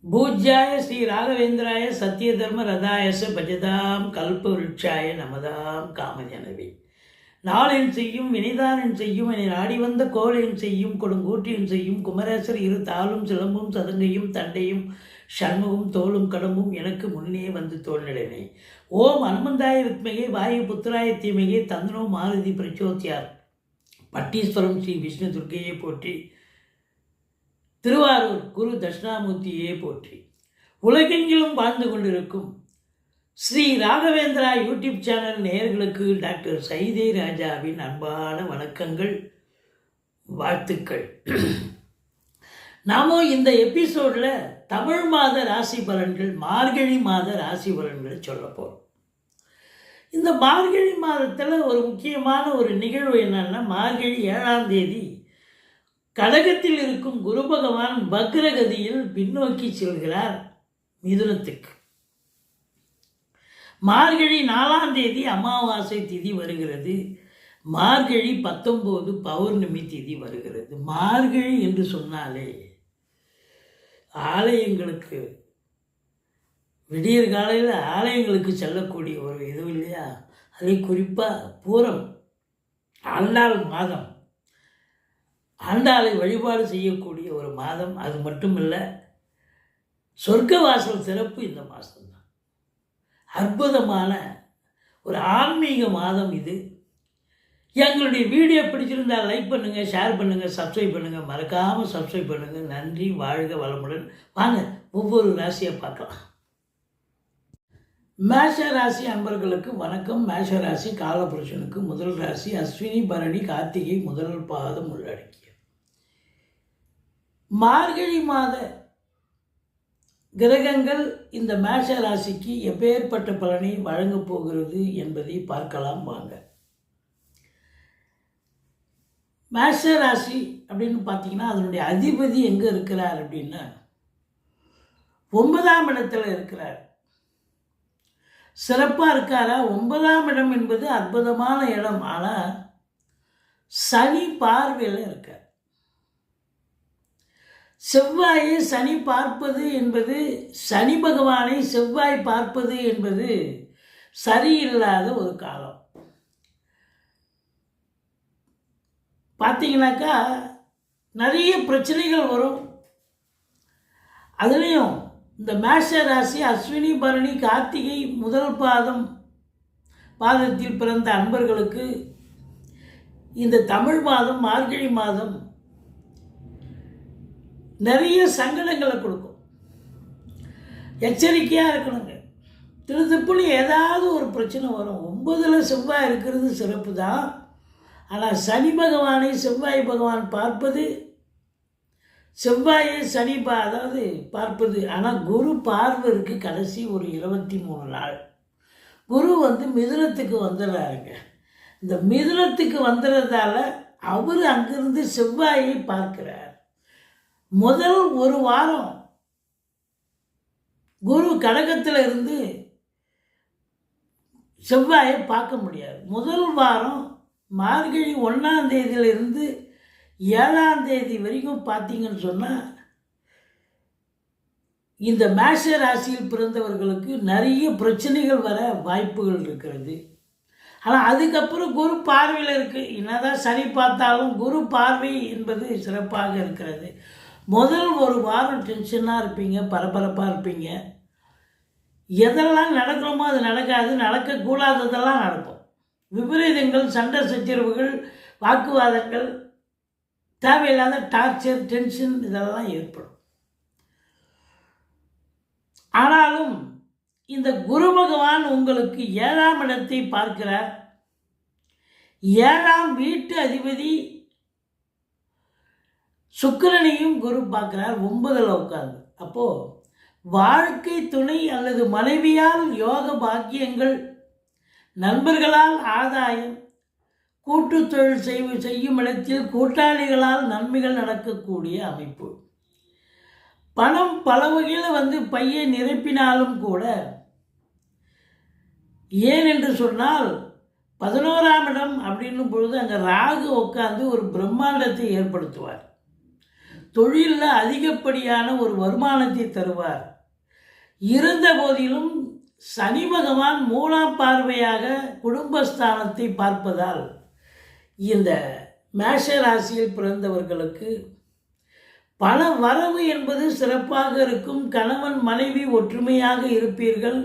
பூஜ்யாய ஸ்ரீ ராகவேந்திராய சத்திய தர்ம ரதாயச பஜதாம் கல்ப விருட்சாய நமதாம் காமஜனவி. நாளென் செய்யும் வினைதானன் செய்யும் என நாடி வந்த கோலென் செய்யும் கொடுங்கூற்றியன் செய்யும் குமரேசர் இரு தாளும் சிலம்பும் சதங்கையும் தண்டையும் சண்முகம் தோளும் கடம்பும் எனக்கு முன்னே வந்து தோன்றினே. ஓம் அனுமந்தாய வித்மகே வாயு புத்திராய தீமையே தந்தனோ மாருதி பிரச்சோத்தியார். பட்டீஸ்வரம் ஸ்ரீ விஷ்ணு துர்க்கையை போற்றி. திருவாரூர் குரு தட்சிணாமூர்த்தியே போற்றி. உலகெங்கிலும் வாழ்ந்து கொண்டிருக்கும் ஸ்ரீ ராகவேந்திரா யூடியூப் சேனல் நேயர்களுக்கு டாக்டர் சைதை ராஜாவின் அன்பான வணக்கங்கள், வாழ்த்துக்கள். நாம இந்த எபிசோடில் தமிழ் மாத ராசி பலன்கள், மார்கழி மாத ராசி பலன்களை சொல்ல போகிறோம். இந்த மார்கழி மாதத்தில் ஒரு முக்கியமான ஒரு நிகழ்வு என்னன்னா, மார்கழி 7ஆம் தேதி கடகத்தில் இருக்கும் குரு பகவான் வக்ரகதியில் பின்னோக்கி செல்கிறார் மிதுனத்துக்கு. மார்கழி 4ஆம் தேதி அமாவாசை திதி வருகிறது. மார்கழி 19 பௌர்ணமி திதி வருகிறது. மார்கழி என்று சொன்னாலே ஆலயங்களுக்கு, விடியற் காலையில் ஆலயங்களுக்கு செல்லக்கூடிய ஒரு இது இல்லையா? அதை குறிப்பாக பூரம் ஆண்டாள் மாதம், ஆண்டாளை வழிபாடு செய்யக்கூடிய ஒரு மாதம். அது மட்டுமில்லை, சொர்க்கவாசல் சிறப்பு இந்த மாதம்தான். அற்புதமான ஒரு ஆன்மீக மாதம் இது. எங்களுடைய வீடியோ பிடிச்சிருந்தால் லைக் பண்ணுங்கள், ஷேர் பண்ணுங்கள், சப்ஸ்கிரைப் பண்ணுங்கள், மறக்காமல் சப்ஸ்கிரைப் பண்ணுங்கள். நன்றி, வாழ்க வளமுடன். வாங்க ஒவ்வொரு ராசியை பார்க்கலாம். மேஷ ராசி அன்பர்களுக்கு வணக்கம். மேஷ ராசி காலபுருஷனுக்கு முதல் ராசி. அஸ்வினி பரணி கார்த்திகை முதல் பாதம் உள்ளடக்கிய மார்கழி மாத கிரகங்கள் இந்த மேஷ ராசிக்கு எப்பேற்பட்ட பலனை வழங்கப் போகிறது என்பதை பார்க்கலாம் வாங்க. மேஷ ராசி அப்படின்னு பார்த்தீங்கன்னா, அதனுடைய அதிபதி எங்கே இருக்கிறார் அப்படின்னா 9ஆம் இடத்துல இருக்கிறார். சிறப்பாக இருக்காரா? 9ஆம் இடம் என்பது அற்புதமான இடம். ஆனால் சனி பார்வையில் இருக்கார். செவ்வாயை சனி பார்ப்பது என்பது, சனி பகவானை செவ்வாய் பார்ப்பது என்பது சரியில்லாத ஒரு காலம். பார்த்தீங்கன்னாக்கா நிறைய பிரச்சனைகள் வரும். அதுலேயும் இந்த மேஷ ராசி அஸ்வினி பரணி கார்த்திகை முதல் பாதத்தில் பிறந்த அன்பர்களுக்கு இந்த தமிழ் மாதம், மார்கழி மாதம் நிறைய சங்கடங்களை கொடுக்கும். எச்சரிக்கையாக இருக்கணுங்க. திருப்புன்னு ஏதாவது ஒரு பிரச்சனை வரும். 9ல் செவ்வாய் இருக்கிறது சிறப்பு தான். ஆனால் சனி பகவானை செவ்வாய் பகவான் பார்ப்பது, செவ்வாயை சனி அதாவது பார்ப்பது. ஆனால் குரு பார்வை இருக்குது கடைசி ஒரு 23 நாள். குரு மிதுனத்துக்கு வந்துடுறாருங்க. இந்த மிதுனத்துக்கு வந்துடுறதால அவர் அங்கிருந்து செவ்வாயை பார்க்கிறார். முதல் ஒரு வாரம் குரு கடகத்தில் இருந்து செவ்வாயை பார்க்க முடியாது. முதல் வாரம் மார்கழி 1ஆம் தேதியிலிருந்து 7ஆம் தேதி வரைக்கும் பார்த்தீங்கன்னு சொன்னால் இந்த மேஷ ராசியில் பிறந்தவர்களுக்கு நிறைய பிரச்சனைகள் வர வாய்ப்புகள் இருக்கிறது. ஆனால் அதுக்கப்புறம் குரு பார்வையில் இருக்குது. என்னதான் சனி பார்த்தாலும் குரு பார்வை என்பது சிறப்பாக இருக்கிறது. முதல் ஒரு வாரம் டென்ஷனாக இருப்பீங்க, பரபரப்பாக இருப்பீங்க. எதெல்லாம் நடக்கணுமோ அது நடக்காது, நடக்கக்கூடாததெல்லாம் நடக்கும். விபரீதங்கள், சண்டை சச்சரவுகள், வாக்குவாதங்கள், தேவையில்லாத டார்ச்சர், டென்ஷன் இதெல்லாம் ஏற்படும். ஆனாலும் இந்த குரு பகவான் உங்களுக்கு 7ஆம் இடத்தை பார்க்கிறார். 7ஆம் வீட்டு அதிபதி சுக்கிரனையும் குரு பார்க்கிறார் 9ல் உட்கார்ந்து. அப்போது வாழ்க்கை துணை அல்லது மனைவியால் யோக பாக்கியங்கள், நண்பர்களால் ஆதாயம், கூட்டு தொழில் செய்யும் இடத்தில் கூட்டாளிகளால் நன்மைகள் நடக்கக்கூடிய அமைப்பு. பணம் பல வகையில் பையை நிரப்பினாலும் கூட, ஏன் என்று சொன்னால் 11ஆம் இடம் அப்படின்னும் பொழுது அங்கே ராகு உட்கார்ந்து ஒரு பிரம்மாண்டத்தை ஏற்படுத்துவார். தொழிலில் அதிகப்படியான ஒரு வருமானத்தை தருவார். இருந்த போதிலும் சனி பகவான் மூலாம் பார்வையாக குடும்பஸ்தானத்தை பார்ப்பதால் இந்த மேஷ ராசியில் பிறந்தவர்களுக்கு பண வரவு என்பது சிறப்பாக இருக்கும். கணவன் மனைவி ஒற்றுமையாக இருப்பீர்கள்.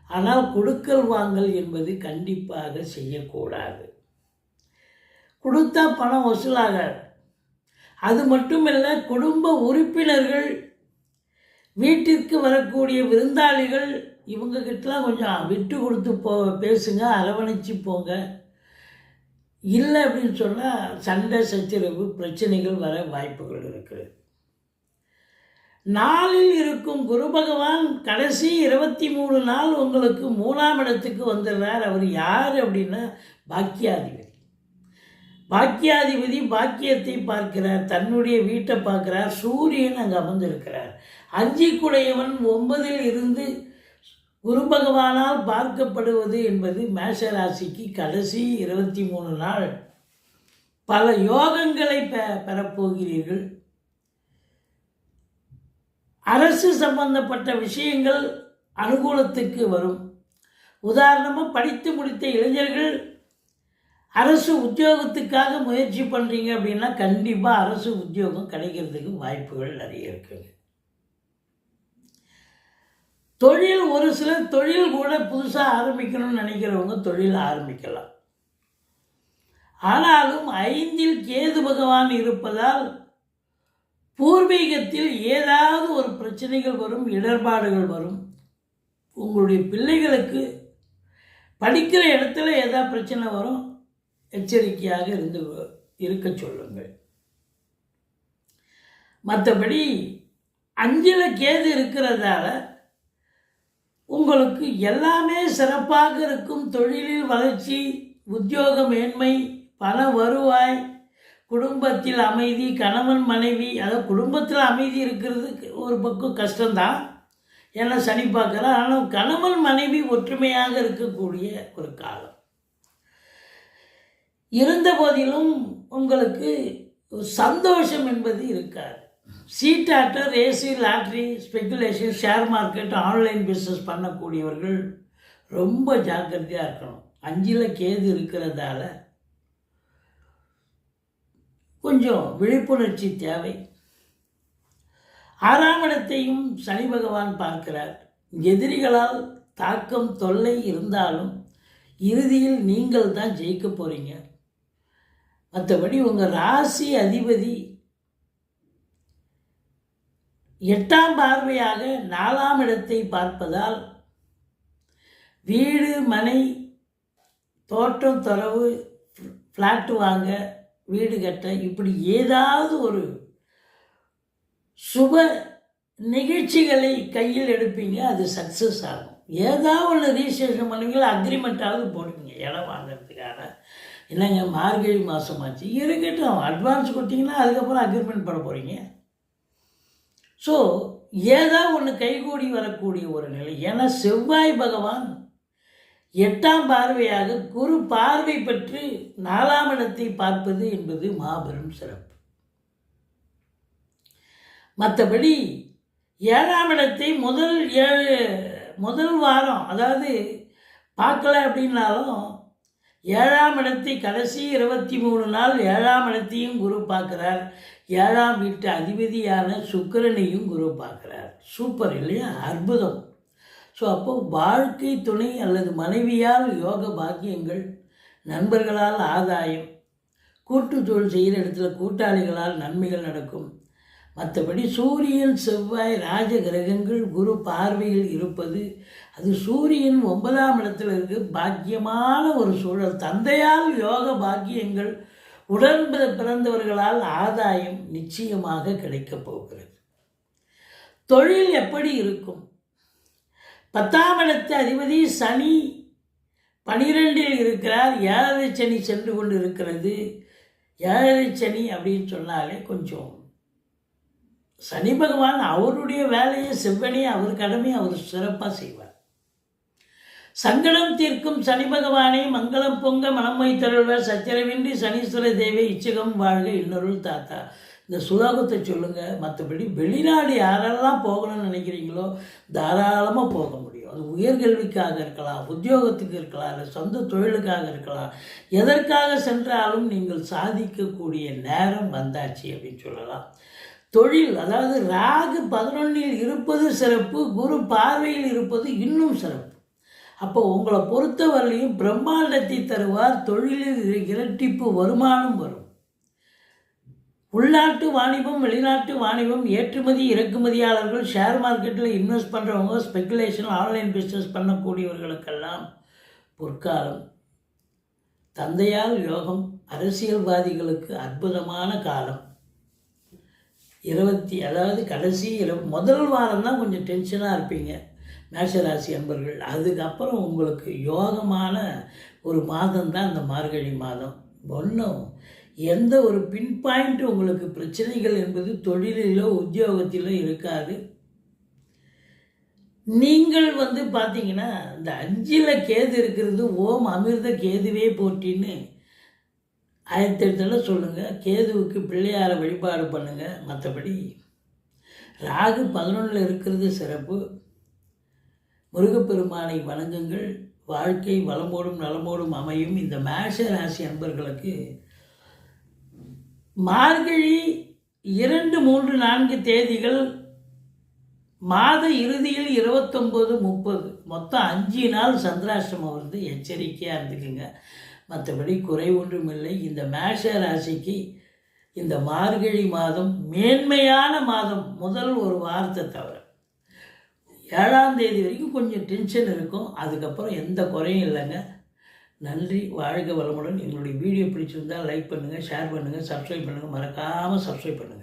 ஆனால் கொடுக்கல் வாங்கல் என்பது கண்டிப்பாக செய்யக்கூடாது. கொடுத்தா பணம் வசூலாகாது. அது மட்டுமல்ல, குடும்ப உறுப்பினர்கள், வீட்டிற்கு வரக்கூடிய விருந்தாளிகள், இவங்ககிட்டலாம் கொஞ்சம் விட்டு கொடுத்து பேசுங்க, அரவணைச்சு போங்க. இல்லை அப்படின்னு சொன்னால் சண்டை சச்சரவு பிரச்சனைகள் வர வாய்ப்புகள் இருக்குது. நாளில் இருக்கும் குரு பகவான் கடைசி 23 நாள் உங்களுக்கு 3ஆம் இடத்துக்கு வந்துடுறார். அவர் யார் அப்படின்னா பாக்கியாதிபதி. பாக்கியாதிபதி பாக்கியத்தை பார்க்கிறார், தன்னுடைய வீட்டை பார்க்கிறார். சூரியன் அங்கே அமர்ந்திருக்கிறார். 5 குடையவன் 9இல் இருந்து குரு பகவானால் பார்க்கப்படுவது என்பது மேஷ ராசிக்கு கடைசி 23 நாள் பல யோகங்களை பெறப்போகிறீர்கள். அரசு சம்பந்தப்பட்ட விஷயங்கள் அனுகூலத்துக்கு வரும். உதாரணமாக, படித்து முடித்த இளைஞர்கள் அரசு உத்தியோகத்துக்காக முயற்சி பண்ணுறீங்க அப்படின்னா கண்டிப்பாக அரசு உத்தியோகம் கிடைக்கிறதுக்கு வாய்ப்புகள் நிறைய இருக்குங்க. தொழில், ஒரு சிலர் தொழில் கூட புதுசாக ஆரம்பிக்கணும்னு நினைக்கிறவங்க தொழில் ஆரம்பிக்கலாம். ஆனாலும் 5இல் கேது பகவான் இருப்பதால் பூர்வீகத்தில் ஏதாவது ஒரு பிரச்சனைகள் வரும், இடர்பாடுகள் வரும். உங்களுடைய பிள்ளைகளுக்கு படிக்கிற இடத்துல ஏதாவது பிரச்சனை வரும், எச்சரிக்கையாக இருக்க சொல்லுங்கள். மற்றபடி 5இல் கேது இருக்கிறதால உங்களுக்கு எல்லாமே சிறப்பாக இருக்கும். தொழிலில் வளர்ச்சி, உத்தியோக மேன்மை, பண வருவாய், குடும்பத்தில் அமைதி, கணவன் மனைவி, அதாவது குடும்பத்தில் அமைதி இருக்கிறது ஒரு பக்கம் கஷ்டம்தான், ஏன்னா சனி பார்க்குறேன். ஆனால் கணவன் மனைவி ஒற்றுமையாக இருக்கக்கூடிய ஒரு காலம். இருந்த போதிலும் உங்களுக்கு சந்தோஷம் என்பது இருக்காது. சீட்டாட்டம், race, lottery, speculation, share market, online business பண்ணக்கூடியவர்கள் ரொம்ப ஜாக்கிரதையாக இருக்கணும். 5இல் கேது இருக்கிறதால கொஞ்சம் விழிப்புணர்ச்சி தேவை. 6ஆம் இடத்தையும் சனி பகவான் பார்க்கிறார். எதிரிகளால் தாக்கம், தொல்லை இருந்தாலும் இறுதியில் நீங்கள் தான் ஜெயிக்க போகிறீங்க. மற்றபடி உங்கள் ராசி அதிபதி 8ஆம் பார்வையாக 4ஆம் இடத்தை பார்ப்பதால் வீடு, மனை, தோட்டம், துறவு, ஃப்ளாட்டு வாங்க, வீடு கட்ட, இப்படி ஏதாவது ஒரு சுப நிகழ்ச்சிகளை கையில் எடுப்பீங்க. அது சக்ஸஸ் ஆகும். ஏதாவது ஒன்று ரிஜிஸ்ட்ரேஷன் பண்ணுவீங்களா, அக்ரிமெண்ட்டாவது போடுவீங்க இடம் வாங்கிறதுக்கான. இல்லைங்க மார்கழி மாதமாச்சு, இருக்கட்டும், அட்வான்ஸ் கொடுத்தீங்கன்னா அதுக்கப்புறம் அக்ரிமெண்ட் பண்ண போகிறீங்க. ஸோ ஏதாவது ஒன்று கைகூடி வரக்கூடிய ஒரு நிலை. ஏன்னா செவ்வாய் பகவான் 8ஆம் பார்வையாக குரு பார்வை பெற்று 4ஆம் இடத்தை பார்ப்பது என்பது மாபெரும் சிறப்பு. மற்றபடி 7ஆம் இடத்தை முதல் வாரம், அதாவது பார்க்கல அப்படின்னாலும் 7ஆம் இடத்தை கடைசி 23 நாள் 7ஆம் இடத்தையும் குரு பார்க்குறார். 7ஆம் வீட்டு அதிபதியான சுக்கிரனையும் குரு பார்க்குறார். சூப்பர் இல்லையா, அற்புதம். ஸோ அப்போ வாழ்க்கை துணை அல்லது மனைவியால் யோக பாக்கியங்கள், நண்பர்களால் ஆதாயம், கூட்டு தொழில் செய்கிற இடத்துல கூட்டாளிகளால் நன்மைகள் நடக்கும். மற்றபடி சூரியன், செவ்வாய், ராஜ கிரகங்கள் குரு பார்வையில் இருப்பது, அது சூரியன் 9ஆம் இடத்துல இருக்கு. பாக்கியமான ஒரு சூழல். தந்தையால் யோக பாக்கியங்கள், உடன் பிறந்தவர்களால் ஆதாயம் நிச்சயமாக கிடைக்கப் போகிறது. தொழில் எப்படி இருக்கும்? 10ஆம் இடத்து அதிபதி சனி 12இல் இருக்கிறார். 7 சனி சென்று கொண்டு இருக்கிறது. 7 சனி அப்படின்னு சொன்னாலே கொஞ்சம் சனி பகவான் அவருடைய வேலையை, செவ்வனையை, அவர் கடமையை அவர் சிறப்பாக செய்வார். சங்கடம் தீர்க்கும் சனி பகவானை மங்களம் பொங்க மனம் வைத்தருள்வர். சச்சரவின்றி சனீஸ்வர தேவை இச்சகம் வாழ்க இன்னொருள் தாத்தா. இந்த சுலோகத்தை சொல்லுங்கள். மற்றபடி வெளிநாடு யாரெல்லாம் போகணும்னு நினைக்கிறீங்களோ தாராளமாக போக முடியும். அது உயர்கல்விக்காக இருக்கலாம், உத்தியோகத்துக்கு இருக்கலாம், இல்லை சொந்த தொழிலுக்காக இருக்கலாம். எதற்காக சென்றாலும் நீங்கள் சாதிக்கக்கூடிய நேரம் வந்தாச்சு அப்படின்னு சொல்லலாம். தொழில், அதாவது ராகு 11ல் இருப்பது சிறப்பு, குரு பார்வையில் இருப்பது இன்னும் சிறப்பு. அப்போ உங்களை பொறுத்தவரையிலையும் பிரம்மாண்டத்தை தருவார். தொழிலில் இரட்டிப்பு வருமானம் வரும். உள்நாட்டு வாணிபம், வெளிநாட்டு வாணிபம், ஏற்றுமதி இறக்குமதியாளர்கள், ஷேர் மார்க்கெட்டில் இன்வெஸ்ட் பண்ணுறவங்க, ஸ்பெக்குலேஷன், ஆன்லைன் பிஸ்னஸ் பண்ணக்கூடியவர்களுக்கெல்லாம் பொற்காலம். தந்தையால் யோகம். அரசியல்வாதிகளுக்கு அற்புதமான காலம். கடைசி முதல் வாரம் தான் கொஞ்சம் டென்ஷனாக இருப்பீங்க மேஷராசி அன்பர்கள். அதுக்கப்புறம் உங்களுக்கு யோகமான ஒரு மாதம் தான் இந்த மார்கழி மாதம். ஒன்றும் எந்த ஒரு பின் பாயிண்ட் உங்களுக்கு பிரச்சனைகள் என்பது தொழிலிலோ உத்தியோகத்திலோ இருக்காது. நீங்கள் பார்த்தீங்கன்னா இந்த 5ல் கேது இருக்கிறது, ஓம் அமிர்த கேதுவே போற்றின்னு 1008 சொல்லுங்கள். கேதுவுக்கு பிள்ளையாரை வழிபாடு பண்ணுங்கள். மற்றபடி ராகு 11ல் இருக்கிறது சிறப்பு. முருகப்பெருமானை வணங்குங்கள். வாழ்க்கை வளமோடும் நலமோடும் அமையும். இந்த மேஷ ராசி அன்பர்களுக்கு மார்கழி 2, 3, 4 தேதிகள், மாத இறுதியில் 29, 30, மொத்தம் 5 நாள் சந்திராஷ்டமம் எச்சரிக்கையாக இருந்துக்குங்க. மற்றபடி குறை ஒன்றுமில்லை. இந்த மேஷ ராசிக்கு இந்த மார்கழி மாதம் மேன்மையான மாதம். முதல் ஒரு வாரத்தை தவிர 7ஆம் தேதி வரைக்கும் கொஞ்சம் டென்ஷன் இருக்கும். அதுக்கப்புறம் எந்த குறையும் இல்லைங்க. நன்றி. வாழ்க வளமுடன். எங்களுடைய வீடியோ பிடிச்சிருந்தால் லைக் பண்ணுங்கள், ஷேர் பண்ணுங்கள், சப்ஸ்கிரைப் பண்ணுங்கள். மறக்காமல் சப்ஸ்கிரைப் பண்ணுங்கள்.